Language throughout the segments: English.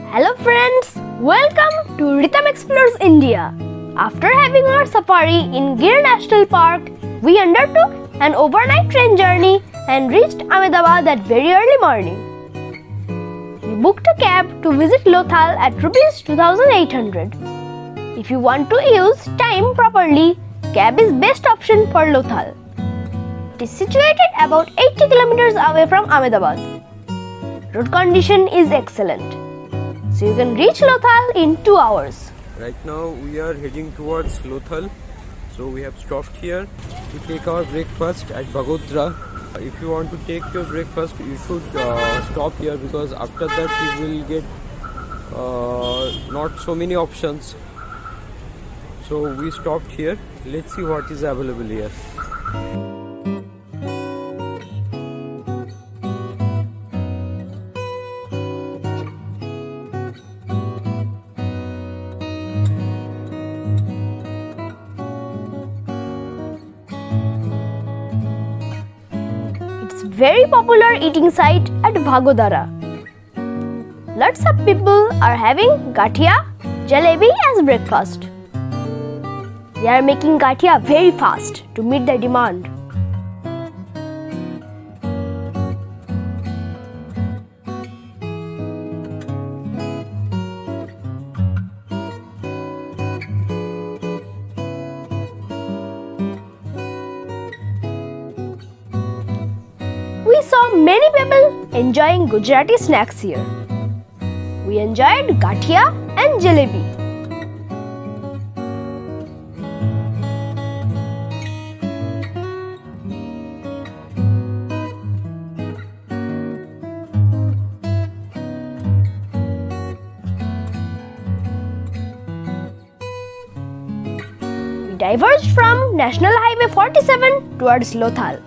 Hello friends, welcome to RitamExploresIndia. After having our safari in Gir National Park, we undertook an overnight train journey and reached Ahmedabad at very early morning. We booked a cab to visit Lothal at Rs 2,800. If you want to use time properly, cab is best option for Lothal. It is situated about 80 kilometers away from Ahmedabad. Road condition is excellent, so you can reach Lothal in 2 hours. Right now we are heading towards Lothal, so we have stopped here to take our breakfast at Bagodara. If you want to take your breakfast, you should stop here, because after that you will get not so many options. So we stopped here. Let's see what is available here. Very popular eating site at Bagodara. Lots of people are having gathia, jalebi as breakfast. They are making gathia very fast to meet the demand. We saw many people enjoying Gujarati snacks here. We enjoyed gathia and jalebi. We diverged from National Highway 47 towards Lothal.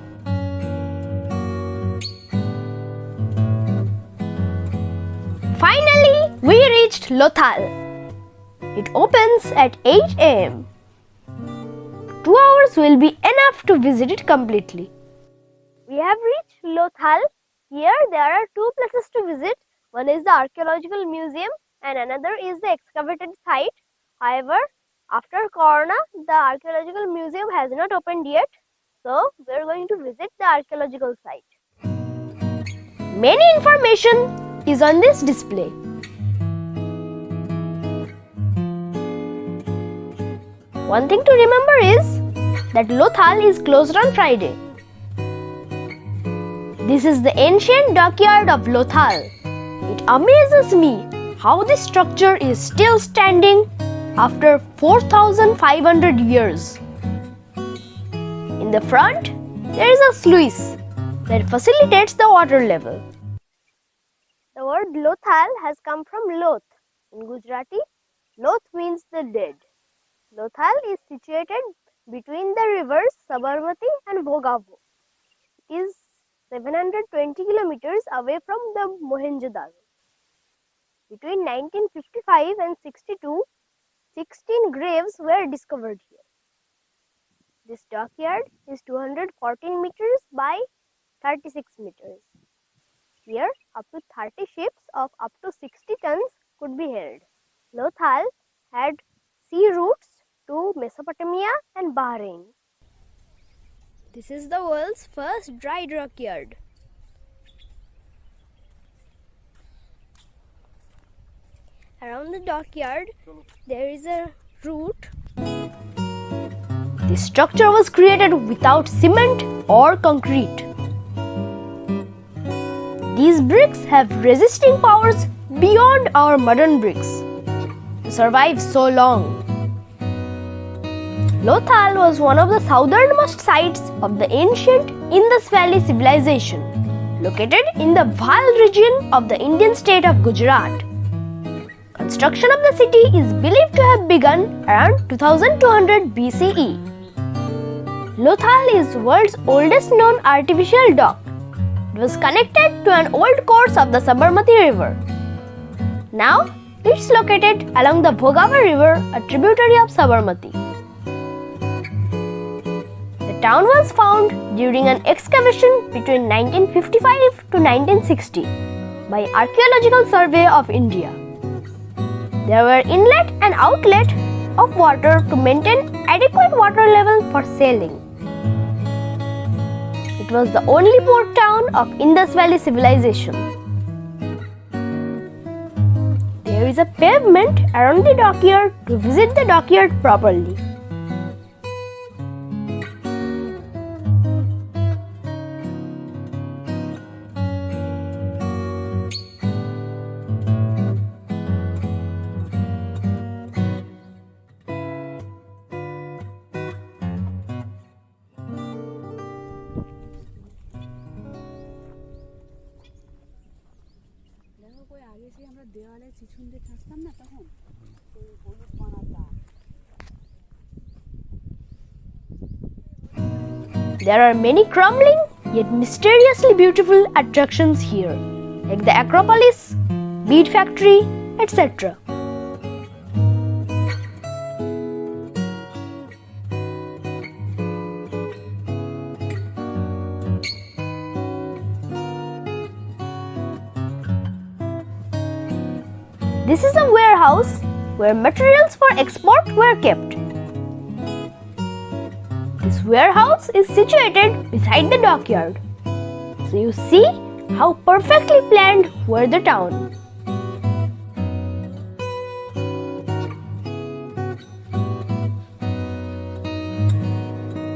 Finally, we reached Lothal. It opens at 8 am. 2 hours will be enough to visit it completely. We have reached Lothal. Here there are two places to visit. One is the Archaeological Museum and another is the excavated site. However, after Corona, the Archaeological Museum has not opened yet. So, we are going to visit the archaeological site. Many information is on this display. One thing to remember is that Lothal is closed on Friday. This is the ancient dockyard of Lothal. It amazes me how this structure is still standing after 4,500 years. In the front, there is a sluice that facilitates the water level. The word Lothal has come from Loth. In Gujarati, Loth means the dead. Lothal is situated between the rivers Sabarmati and Bhogavo. It is 720 kilometers away from the Mohenjo-daro. Between 1955 and 62, 16 graves were discovered here. This dockyard is 214 meters by 36 meters. Here, up to 30 ships of up to 60 tons could be held. Lothal had sea routes to Mesopotamia and Bahrain. This is the world's first dry dockyard. Around the dockyard, there is a route. This structure was created without cement or concrete. These bricks have resisting powers beyond our modern bricks to survive so long. Lothal was one of the southernmost sites of the ancient Indus Valley civilization, located in the Bhal region of the Indian state of Gujarat. Construction of the city is believed to have begun around 2200 BCE. Lothal is the world's oldest known artificial dock. It was connected to an old course of the Sabarmati river. Now, it's located along the Bhogava river, a tributary of Sabarmati. The town was found during an excavation between 1955 to 1960 by Archaeological Survey of India. There were inlet and outlet of water to maintain adequate water level for sailing. It was the only port town of Indus Valley civilization. There is a pavement around the dockyard to visit the dockyard properly. There are many crumbling yet mysteriously beautiful attractions here, like the Acropolis, bead factory, etc. This is a warehouse where materials for export were kept. This warehouse is situated beside the dockyard. So you see how perfectly planned were the town.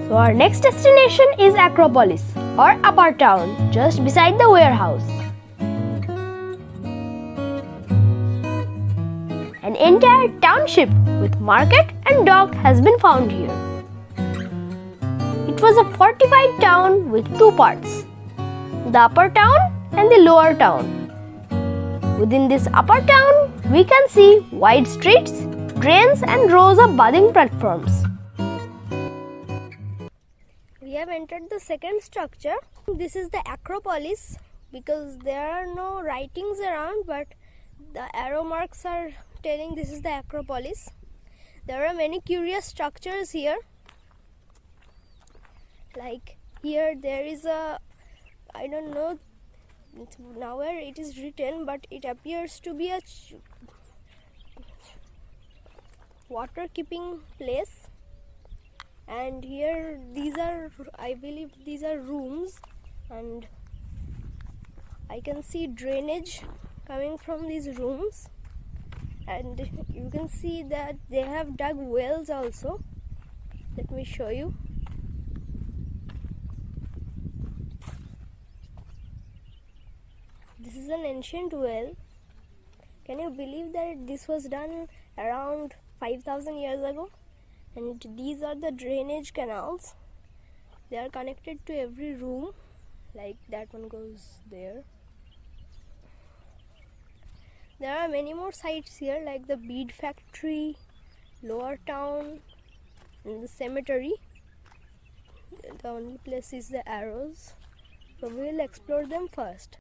So our next destination is Acropolis or Upper Town, just beside the warehouse. An entire township with market and dock has been found here. It was a fortified town with two parts, the upper town and the lower town. Within this upper town, we can see wide streets, drains and rows of bathing platforms. We have entered the second structure. This is the Acropolis because there are no writings around, but the arrow marks are telling this is the Acropolis. There are many curious structures here. Like here there is a, I don't know now where it is written, but it appears to be a water keeping place. And here these are, I believe these are rooms, and I can see drainage coming from these rooms. And you can see that they have dug wells also. Let me show you. This is an ancient well. Can you believe that this was done around 5,000 years ago? And these are the drainage canals. They are connected to every room, like that one goes there. There are many more sites here, like the bead factory, lower town, and the cemetery. The only place is the arrows. So we will explore them first.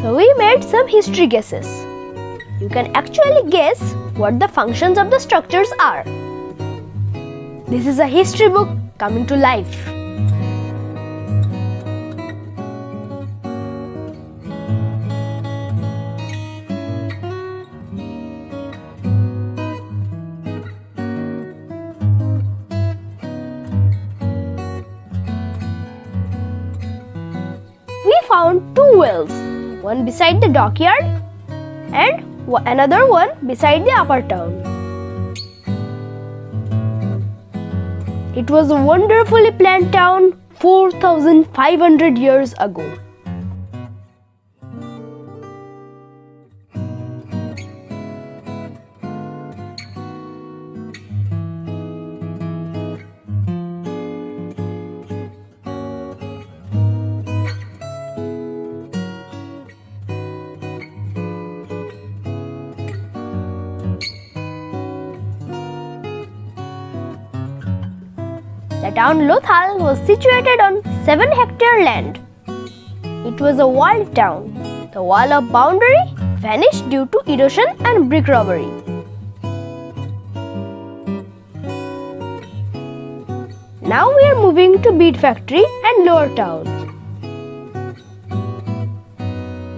So we made some history guesses. You can actually guess what the functions of the structures are. This is a history book coming to life. We found two wells, one beside the dockyard and another one beside the upper town. It was a wonderfully planned town 4,500 years ago. The town Lothal was situated on 7-hectare land. It was a walled town. The wall of boundary vanished due to erosion and brick robbery. Now we are moving to bead factory and lower town.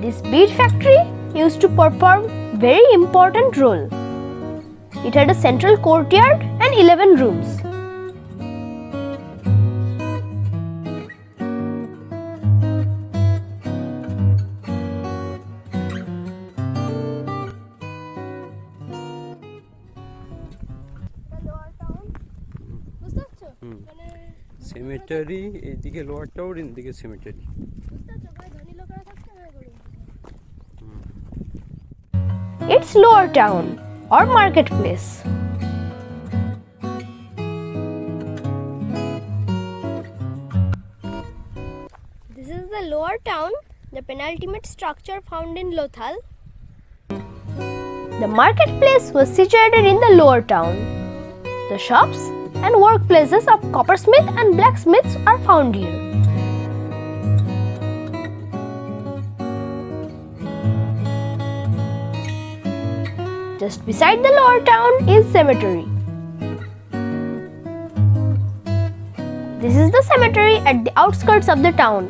This bead factory used to perform very important role. It had a central courtyard and 11 rooms. Cemetery, এদিকে lower tower, এদিকে cemetery. It's lower town or marketplace. This is the lower town, the penultimate structure found in Lothal. The marketplace was situated in the lower town. The shops and workplaces of coppersmith and blacksmiths are found here. Just beside the lower town is cemetery. This is the cemetery at the outskirts of the town.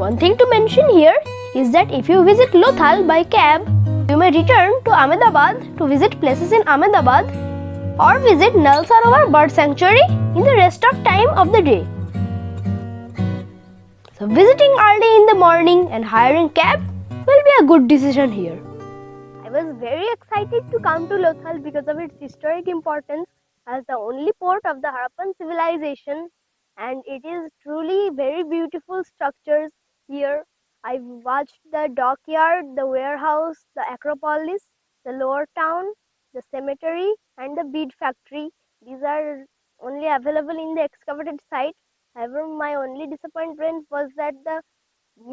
One thing to mention here is that if you visit Lothal by cab, you may return to Ahmedabad to visit places in Ahmedabad or visit Nal Sarovar Bird Sanctuary in the rest of time of the day. So visiting early in the morning and hiring cab will be a good decision here. I was very excited to come to Lothal because of its historic importance as the only port of the Harappan civilization, and it is truly very beautiful structures here. I watched the dockyard, the warehouse, the acropolis, the lower town, the cemetery and the bead factory. These are only available in the excavated site. However, my only disappointment was that the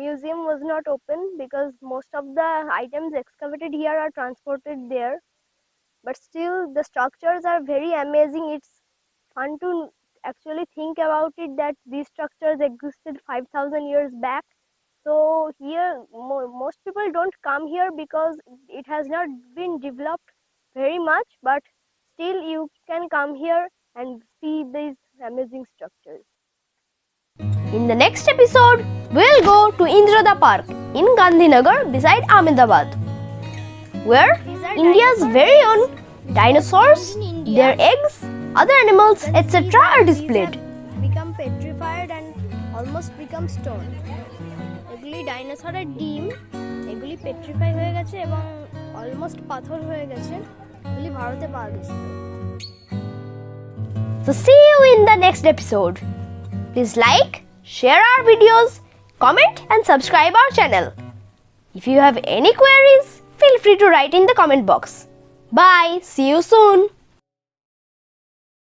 museum was not open because most of the items excavated here are transported there. But still, the structures are very amazing. It's fun to actually think about it that these structures existed 5,000 years back. So here, most people don't come here because it has not been developed very much, but still you can come here and see these amazing structures. In the next episode, we'll go to Indrada Park in Gandhinagar beside Ahmedabad, where India's very own dinosaurs, their eggs, other animals, etc. are displayed. Become petrified and almost become stone. এগুলি ডাইনোসরের ডিম, এগুলি পেট্রিফাই হয়ে গেছে এবং almost পাথর হয়ে গেছে, এগুলি ভারতে পাওয়া গেছে। So see you in the next episode. Please like, share our videos, comment and subscribe our channel. If you have any queries, feel free to write in the comment box. Bye, see you soon.